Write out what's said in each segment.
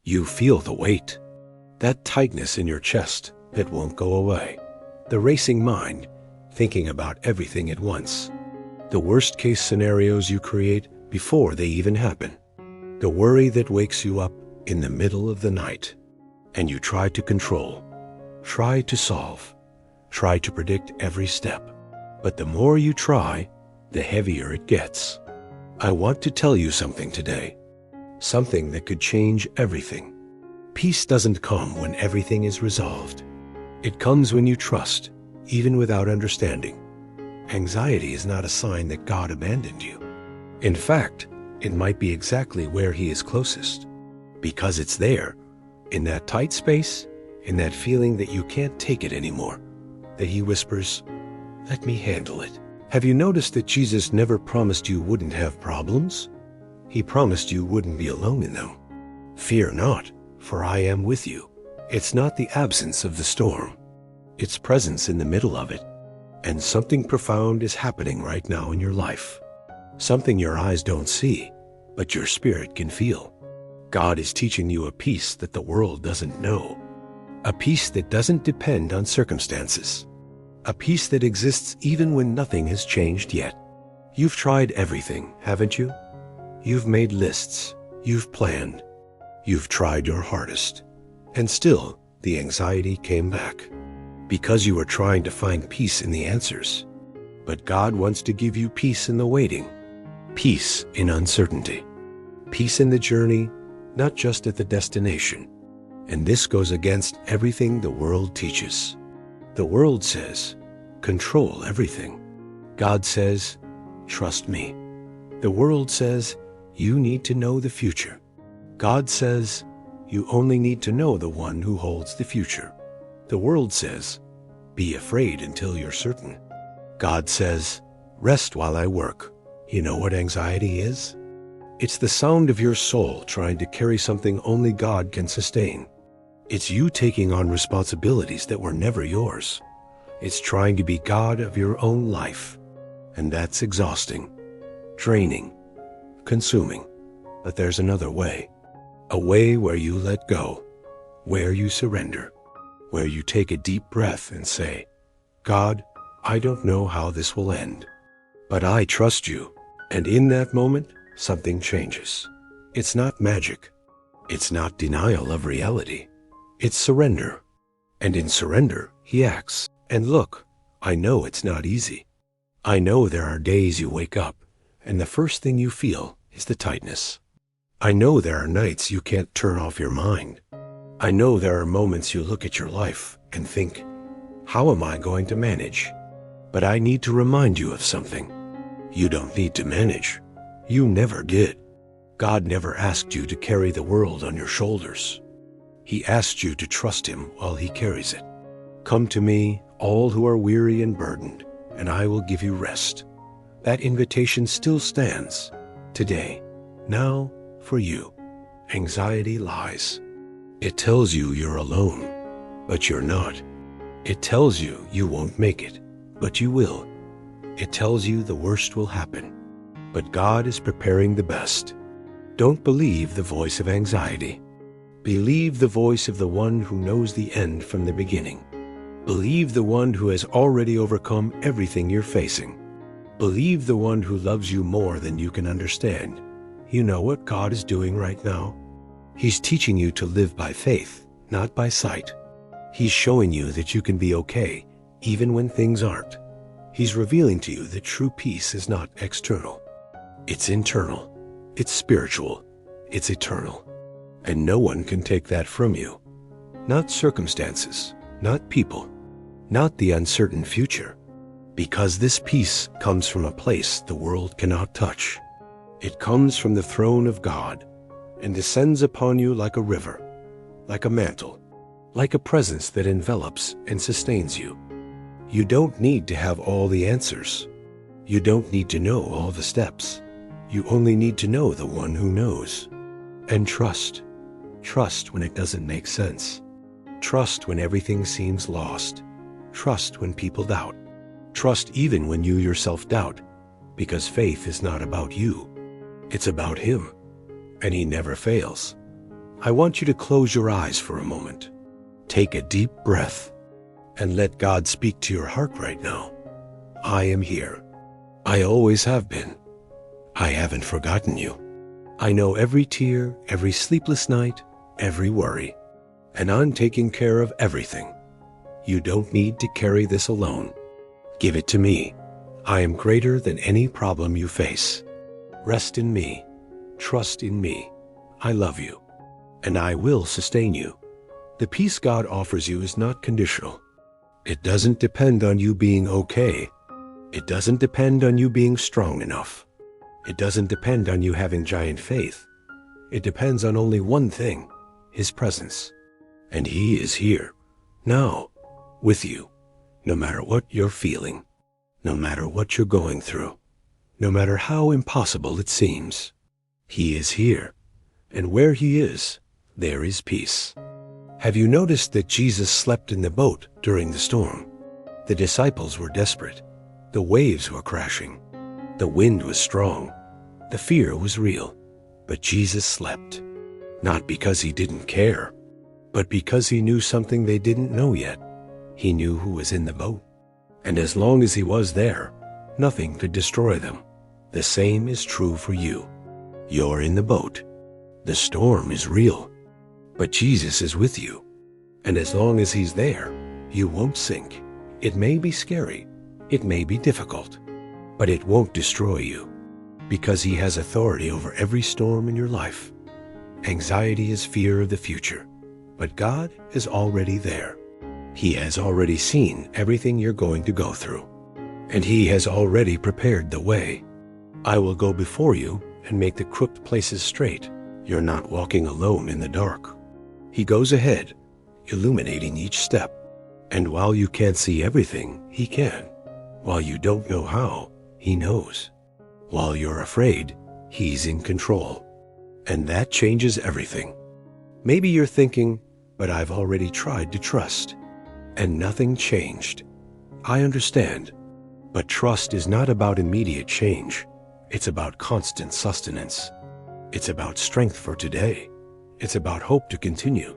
You feel the weight, that tightness in your chest that won't go away, the racing mind thinking about everything at once, the worst-case scenarios you create before they even happen, the worry that wakes you up in the middle of the night, and you try to control, try to solve, try to predict every step. But the more you try, the heavier it gets. I want to tell you something today, something that could change everything. Peace doesn't come when everything is resolved. It comes when you trust, even without understanding. Anxiety is not a sign that God abandoned you. In fact, it might be exactly where He is closest, because it's there, in that tight space, in that feeling that you can't take it anymore, that He whispers, "Let me handle it." Have you noticed that Jesus never promised you wouldn't have problems? He promised you wouldn't be alone in them. Fear not, for I am with you. It's not the absence of the storm. It's presence in the middle of it. And something profound is happening right now in your life. Something your eyes don't see, but your spirit can feel. God is teaching you a peace that the world doesn't know. A peace that doesn't depend on circumstances. A peace that exists even when nothing has changed yet. You've tried everything, haven't you? You've made lists. You've planned. You've tried your hardest. And still, the anxiety came back. Because you were trying to find peace in the answers. But God wants to give you peace in the waiting. Peace in uncertainty. Peace in the journey, not just at the destination. And this goes against everything the world teaches. The world says, control everything. God says, trust me. The world says, you need to know the future. God says, you only need to know the one who holds the future. The world says, be afraid until you're certain. God says, rest while I work. You know what anxiety is? It's the sound of your soul trying to carry something only God can sustain. It's you taking on responsibilities that were never yours. It's trying to be God of your own life. And that's exhausting, draining, consuming. But there's another way. A way where you let go, where you surrender, where you take a deep breath and say, God, I don't know how this will end, but I trust you. And in that moment, something changes. It's not magic. It's not denial of reality. It's surrender. And in surrender, He acts. And look, I know it's not easy. I know there are days you wake up, and the first thing you feel is the tightness. I know there are nights you can't turn off your mind. I know there are moments you look at your life and think, how am I going to manage? But I need to remind you of something. You don't need to manage. You never did. God never asked you to carry the world on your shoulders. He asked you to trust Him while He carries it. Come to me, all who are weary and burdened, and I will give you rest. That invitation still stands today, now, for you. Anxiety lies. It tells you you're alone, but you're not. It tells you you won't make it, but you will. It tells you the worst will happen, but God is preparing the best. Don't believe the voice of anxiety. Believe the voice of the one who knows the end from the beginning. Believe the one who has already overcome everything you're facing. Believe the one who loves you more than you can understand. You know what God is doing right now? He's teaching you to live by faith, not by sight. He's showing you that you can be okay, even when things aren't. He's revealing to you that true peace is not external. It's internal. It's spiritual. It's eternal. And no one can take that from you. Not circumstances, not people, not the uncertain future. Because this peace comes from a place the world cannot touch. It comes from the throne of God and descends upon you like a river, like a mantle, like a presence that envelops and sustains you. You don't need to have all the answers. You don't need to know all the steps. You only need to know the one who knows. And trust. Trust when it doesn't make sense. Trust when everything seems lost. Trust when people doubt. Trust even when you yourself doubt, because faith is not about you. It's about Him, and He never fails. I want you to close your eyes for a moment. Take a deep breath and let God speak to your heart right now. I am here. I always have been. I haven't forgotten you. I know every tear, every sleepless night, every worry, and I'm taking care of everything. You don't need to carry this alone. Give it to me. I am greater than any problem you face. Rest in me. Trust in me. I love you, and I will sustain you. The peace God offers you is not conditional. It doesn't depend on you being okay. It doesn't depend on you being strong enough. It doesn't depend on you having giant faith. It depends on only one thing, His presence. And He is here, now, with you, no matter what you're feeling, no matter what you're going through, no matter how impossible it seems. He is here, and where He is, there is peace. Have you noticed that Jesus slept in the boat during the storm? The disciples were desperate. The waves were crashing. The wind was strong. The fear was real. But Jesus slept, not because He didn't care, but because He knew something they didn't know yet. He knew who was in the boat. And as long as He was there, nothing could destroy them. The same is true for you. You're in the boat. The storm is real, but Jesus is with you. And as long as He's there, you won't sink. It may be scary. It may be difficult, but it won't destroy you, because He has authority over every storm in your life. Anxiety is fear of the future, but God is already there. He has already seen everything you're going to go through, and He has already prepared the way. I will go before you and make the crooked places straight. You're not walking alone in the dark. He goes ahead, illuminating each step. And while you can't see everything, He can. While you don't know how, He knows. While you're afraid, He's in control. And that changes everything. Maybe you're thinking, but I've already tried to trust, and nothing changed. I understand. But trust is not about immediate change. It's about constant sustenance. It's about strength for today. It's about hope to continue.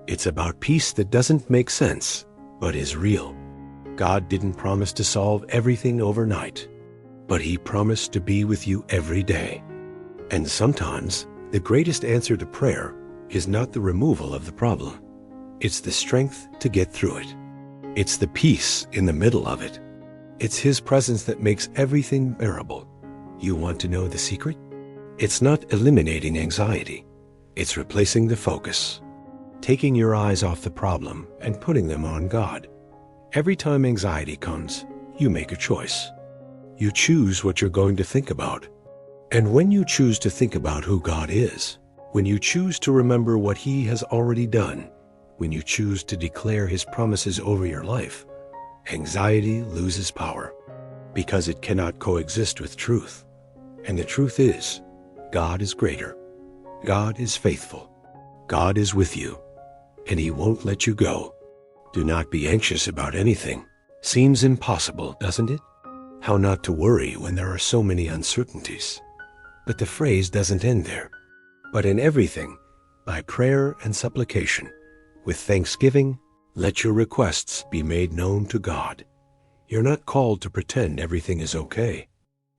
It's about peace that doesn't make sense, but is real. God didn't promise to solve everything overnight, but He promised to be with you every day. And sometimes, the greatest answer to prayer is not the removal of the problem. It's the strength to get through it. It's the peace in the middle of it. It's His presence that makes everything bearable. You want to know the secret? It's not eliminating anxiety. It's replacing the focus. Taking your eyes off the problem and putting them on God. Every time anxiety comes, you make a choice. You choose what you're going to think about. And when you choose to think about who God is, when you choose to remember what He has already done, when you choose to declare His promises over your life, anxiety loses power, because it cannot coexist with truth. And the truth is, God is greater. God is faithful. God is with you, and He won't let you go. Do not be anxious about anything. Seems impossible, doesn't it? How not to worry when there are so many uncertainties. But the phrase doesn't end there. But in everything, by prayer and supplication, with thanksgiving, let your requests be made known to God. You're not called to pretend everything is okay.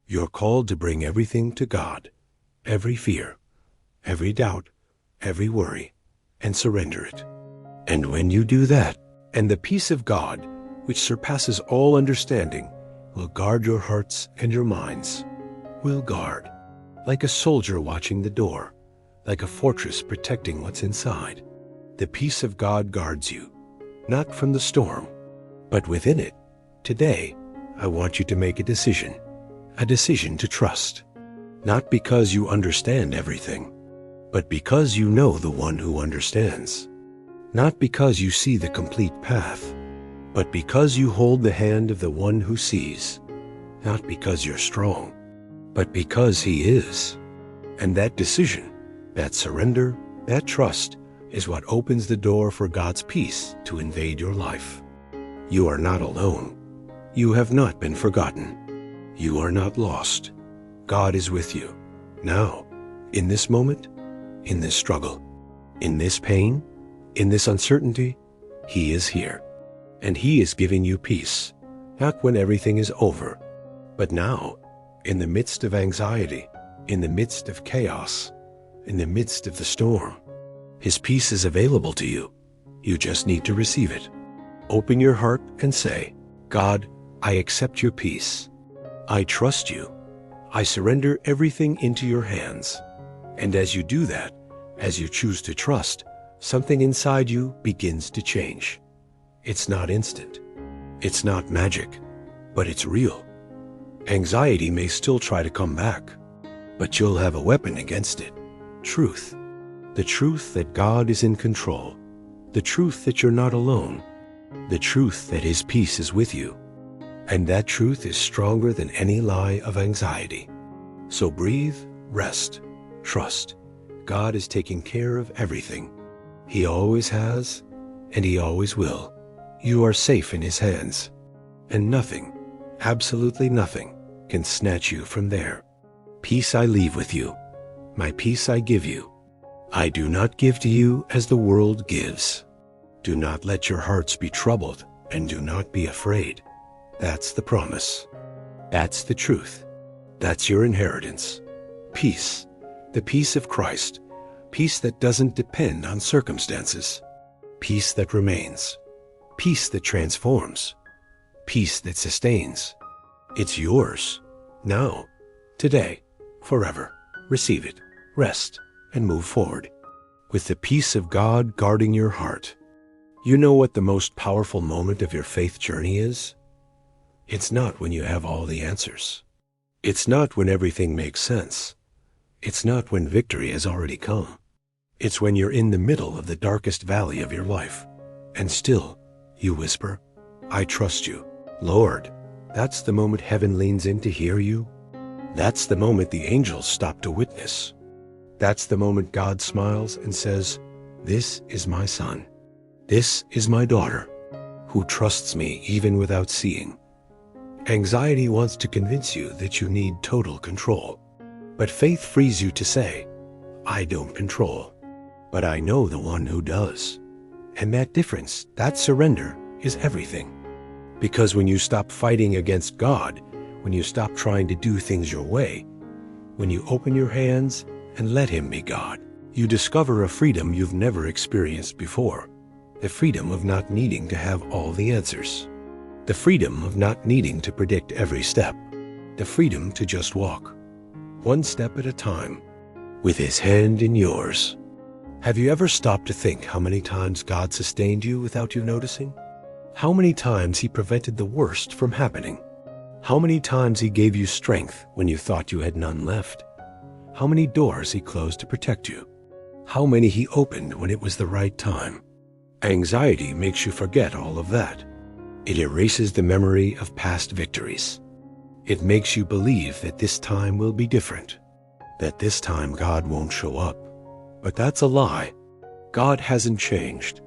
You're called to bring everything to God, every fear, every doubt, every worry, and surrender it. And when you do that, and the peace of God, which surpasses all understanding, will guard your hearts and your minds, will guard, like a soldier watching the door, like a fortress protecting what's inside. The peace of God guards you, not from the storm, but within it. Today, I want you to make a decision to trust, not because you understand everything, but because you know the one who understands. Not because you see the complete path, but because you hold the hand of the one who sees. Not because you're strong, but because He is. And that decision, that surrender, that trust, is what opens the door for God's peace to invade your life. You are not alone. You have not been forgotten. You are not lost. God is with you, now, in this moment, in this struggle. In this pain, in this uncertainty, He is here. And He is giving you peace, not when everything is over, but now, in the midst of anxiety, in the midst of chaos, in the midst of the storm. His peace is available to you. You just need to receive it. Open your heart and say, God, I accept your peace. I trust you. I surrender everything into your hands. And as you do that, as you choose to trust, something inside you begins to change. It's not instant. It's not magic, but it's real. Anxiety may still try to come back, but you'll have a weapon against it. Truth. The truth that God is in control. The truth that you're not alone. The truth that His peace is with you. And that truth is stronger than any lie of anxiety. So breathe, rest, trust. God is taking care of everything. He always has, and He always will. You are safe in His hands, and nothing, absolutely nothing, can snatch you from there. Peace I leave with you. My peace I give you. I do not give to you as the world gives. Do not let your hearts be troubled, and do not be afraid. That's the promise. That's the truth. That's your inheritance. Peace. The peace of Christ. Peace that doesn't depend on circumstances. Peace that remains. Peace that transforms. Peace that sustains. It's yours. Now. Today. Forever. Receive it. Rest. And move forward. With the peace of God guarding your heart. You know what the most powerful moment of your faith journey is? It's not when you have all the answers. It's not when everything makes sense. It's not when victory has already come. It's when you're in the middle of the darkest valley of your life. And still, you whisper, I trust you. Lord, that's the moment heaven leans in to hear you. That's the moment the angels stop to witness. That's the moment God smiles and says, this is my son. This is my daughter, who trusts me even without seeing. Anxiety wants to convince you that you need total control. But faith frees you to say, I don't control, but I know the one who does. And that difference, that surrender, is everything. Because when you stop fighting against God, when you stop trying to do things your way, when you open your hands and let Him be God, you discover a freedom you've never experienced before. The freedom of not needing to have all the answers. The freedom of not needing to predict every step. The freedom to just walk, one step at a time, with His hand in yours. Have you ever stopped to think how many times God sustained you without you noticing? How many times He prevented the worst from happening? How many times He gave you strength when you thought you had none left? How many doors He closed to protect you? How many He opened when it was the right time? Anxiety makes you forget all of that. It erases the memory of past victories. It makes you believe that this time will be different, that this time God won't show up. But that's a lie. God hasn't changed.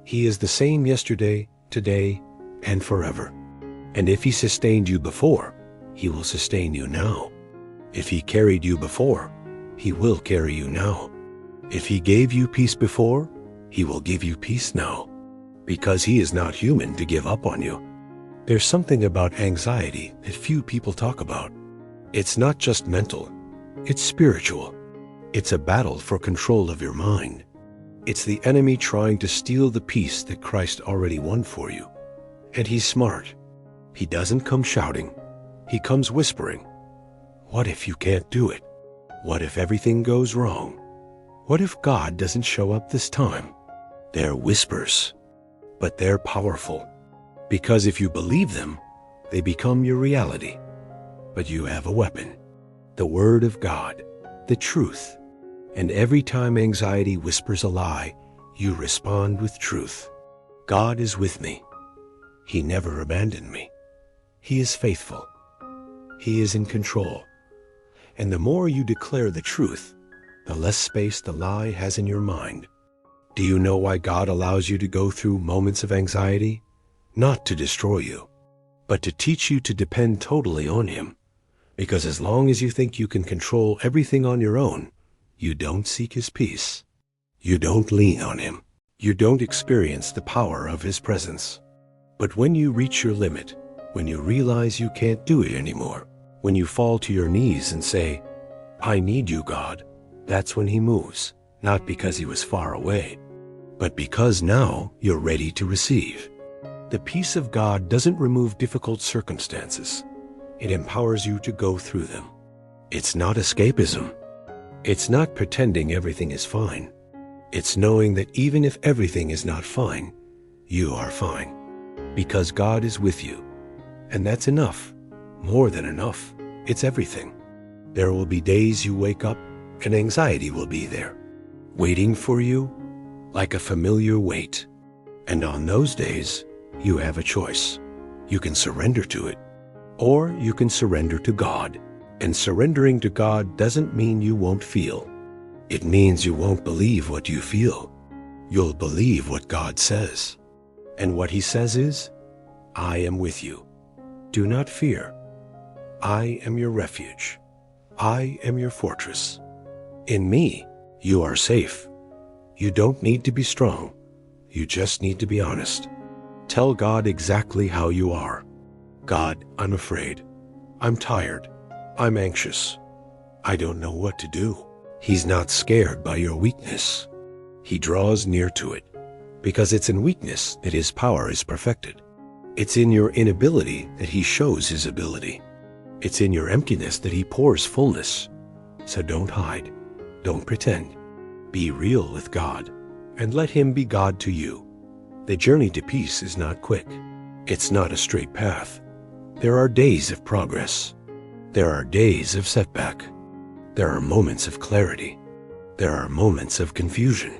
He is the same yesterday, today, and forever. And if He sustained you before, He will sustain you now. If He carried you before, He will carry you now. If He gave you peace before, He will give you peace now. Because He is not human to give up on you. There's something about anxiety that few people talk about. It's not just mental, it's spiritual. It's a battle for control of your mind. It's the enemy trying to steal the peace that Christ already won for you. And he's smart. He doesn't come shouting. He comes whispering. What if you can't do it? What if everything goes wrong? What if God doesn't show up this time? They're whispers, but they're powerful. Because if you believe them, they become your reality. But you have a weapon, the Word of God, the truth. And every time anxiety whispers a lie, you respond with truth. God is with me. He never abandoned me. He is faithful. He is in control. And the more you declare the truth, the less space the lie has in your mind. Do you know why God allows you to go through moments of anxiety? Not to destroy you, but to teach you to depend totally on Him. Because as long as you think you can control everything on your own, you don't seek His peace. You don't lean on him. You don't experience the power of his presence. But when you reach your limit, when you realize you can't do it anymore, when you fall to your knees and say, "I need you, God," that's when he moves, not because he was far away, but because now you're ready to receive. The peace of God doesn't remove difficult circumstances. It empowers you to go through them. It's not escapism. It's not pretending everything is fine. It's knowing that even if everything is not fine, you are fine. Because God is with you. And that's enough. More than enough. It's everything. There will be days you wake up and anxiety will be there, waiting for you like a familiar weight. And on those days, you have a choice. You can surrender to it, or you can surrender to God. And surrendering to God doesn't mean you won't feel. It means you won't believe what you feel. You'll believe what God says. And what he says is, "I am with you. Do not fear. I am your refuge. I am your fortress. In me, you are safe." You don't need to be strong. You just need to be honest. Tell God exactly how you are. "God, I'm afraid. I'm tired. I'm anxious. I don't know what to do." He's not scared by your weakness. He draws near to it, because it's in weakness that his power is perfected. It's in your inability that he shows his ability. It's in your emptiness that he pours fullness. So don't hide. Don't pretend. Be real with God, and let him be God to you. The journey to peace is not quick. It's not a straight path. There are days of progress. There are days of setback. There are moments of clarity. There are moments of confusion.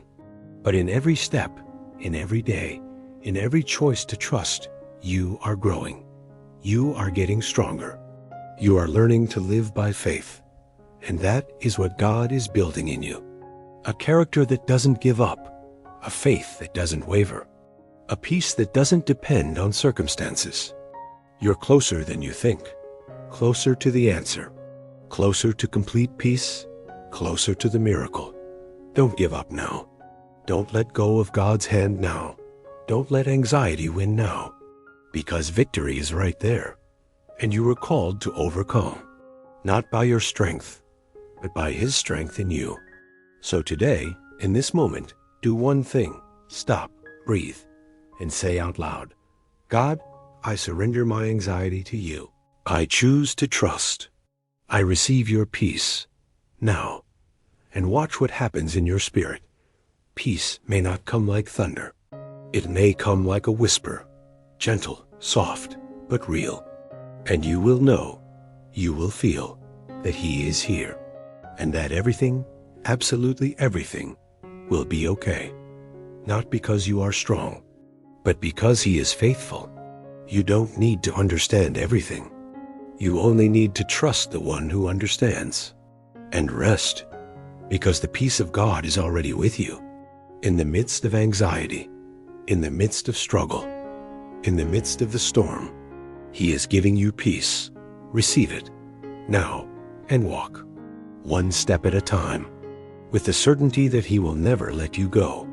But in every step, in every day, in every choice to trust, you are growing. You are getting stronger. You are learning to live by faith. And that is what God is building in you. A character that doesn't give up. A faith that doesn't waver. A peace that doesn't depend on circumstances. You're closer than you think. Closer to the answer. Closer to complete peace. Closer to the miracle. Don't give up now. Don't let go of God's hand now. Don't let anxiety win now. Because victory is right there. And you were called to overcome. Not by your strength, but by his strength in you. So today, in this moment, do one thing. Stop, breathe, and say out loud, "God, I surrender my anxiety to you. I choose to trust. I receive your peace now." And watch what happens in your spirit. Peace may not come like thunder. It may come like a whisper, gentle, soft, but real. And you will know, you will feel that he is here, and that everything, absolutely everything, will be okay. Not because you are strong, but because he is faithful. You don't need to understand everything. You only need to trust the one who understands. And rest, because the peace of God is already with you. In the midst of anxiety, in the midst of struggle, in the midst of the storm, he is giving you peace. Receive it now and walk one step at a time with the certainty that he will never let you go.